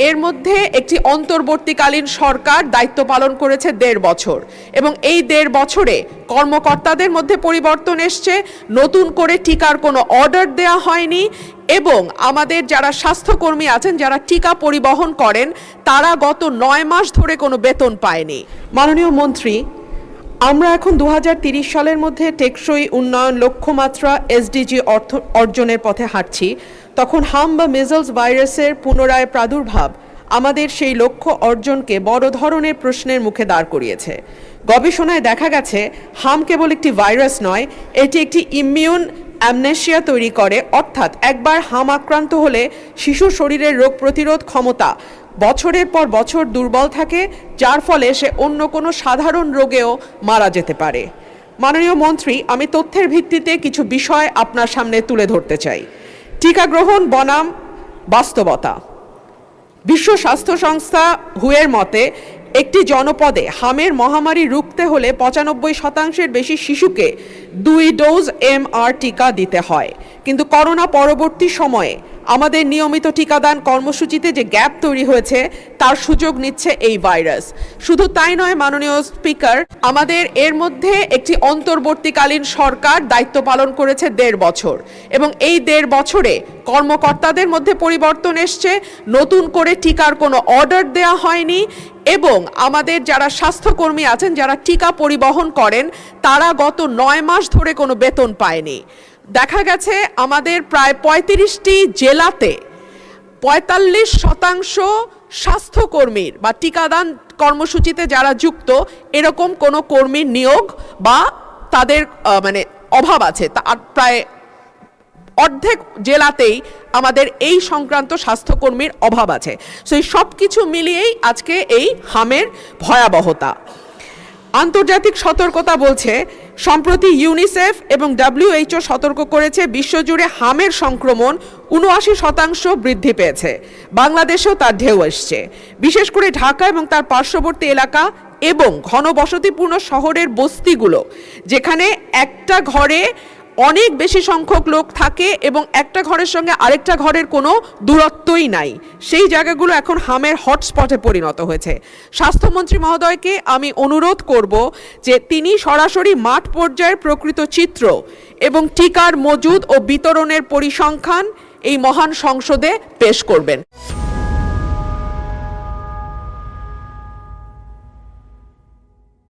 এর মধ্যে একটি অন্তর্বর্তীকালীন সরকার দায়িত্ব পালন করেছে 1.5 বছর এবং এই 1.5 বছরে কর্মকর্তাদের মধ্যে পরিবর্তন এসছে, নতুন করে টিকার কোনো অর্ডার দেওয়া হয়নি এবং আমাদের যারা স্বাস্থ্যকর্মী আছেন যারা টিকা পরিবহন করেন তারা গত 9 মাস ধরে কোনো বেতন পায়নি। মাননীয় মন্ত্রী, আমরা এখন 2030 সালের মধ্যে টেকসই উন্নয়ন লক্ষ্যমাত্রা এসডিজি অর্জনের পথে হাঁটছি। তখন হাম বা মেজলস ভাইরাসের পুনরায় প্রাদুর্ভাব আমাদের সেই লক্ষ্য অর্জনকে বড় ধরনের প্রশ্নের মুখে দাঁড় করিয়েছে। গবেষণায় দেখা গেছে হাম কেবল একটি ভাইরাস নয়, এটি একটি ইমিউন অ্যামনেশিয়া তৈরি করে, অর্থাৎ একবার হাম আক্রান্ত হলে শিশুর শরীরের রোগ প্রতিরোধ ক্ষমতা বছরের পর বছর দুর্বল থাকে, যার ফলে সে অন্য কোনো সাধারণ রোগেও মারা যেতে পারে। মাননীয় মন্ত্রী, আমি তথ্যের ভিত্তিতে কিছু বিষয় আপনার সামনে তুলে ধরতে চাই। টিকা গ্রহণ বনাম বাস্তবতা। বিশ্ব স্বাস্থ্য সংস্থা হুয়ের মতে একটি জনপদে হামের মহামারী রুখতে হলে 95% বেশি শিশুকে 2 ডোজ MR টিকা দিতে হয়। কিন্তু করোনা পরবর্তী সময়ে আমাদের নিয়মিত টিকাদান কর্মসূচিতে যে গ্যাপ তৈরি হয়েছে তার সুযোগ নিচ্ছে এই ভাইরাস। শুধু তাই নয় মাননীয় স্পিকার, আমাদের এর মধ্যে একটি অন্তর্বর্তীকালীন সরকার দায়িত্ব পালন করেছে 1.5 বছর এবং এই 1.5 বছরে কর্মকর্তাদের মধ্যে পরিবর্তন এসছে, নতুন করে টিকার কোনো অর্ডার দেওয়া হয়নি এবং আমাদের যারা স্বাস্থ্যকর্মী আছেন যারা টিকা পরিবহন করেন তারা গত 9 মাস ধরে কোনো বেতন পায়নি। দেখা গেছে আমাদের প্রায় 35টি জেলাতে 45% স্বাস্থ্যকর্মীর বা টিকাদান কর্মসূচিতে যারা যুক্ত এরকম কোনো কর্মীর নিয়োগ বা তাদের অভাব আছে। প্রায় অর্ধেক জেলাতেই আমাদের এই সংক্রান্ত স্বাস্থ্যকর্মীর অভাব আছে। সো এই সব কিছু মিলিয়েই আজকে এই হামের ভয়াবহতা। আন্তর্জাতিক সতর্কতা বলছে, সম্প্রতি ইউনিসেফ এবং WHO সতর্ক করেছে বিশ্বজুড়ে হামের সংক্রমণ 79% বৃদ্ধি পেয়েছে। বাংলাদেশেও তার ঢেউ এসছে, বিশেষ করে ঢাকা এবং তার পার্শ্ববর্তী এলাকা এবং ঘনবসতিপূর্ণ শহরের বস্তিগুলো, যেখানে একটা ঘরে অনেক বেশি সংখ্যক লোক থাকে এবং একটা ঘরের সঙ্গে আরেকটা ঘরের কোনো দূরত্বই নাই, সেই জায়গাগুলো এখন হামের হটস্পটে পরিণত হয়েছে। স্বাস্থ্যমন্ত্রী মহোদয়কে আমি অনুরোধ করব যে তিনি সরাসরি মাঠ পর্যায়ের প্রকৃত চিত্র এবং টিকার মজুদ ও বিতরণের পরিসংখ্যান এই মহান সংসদে পেশ করবেন।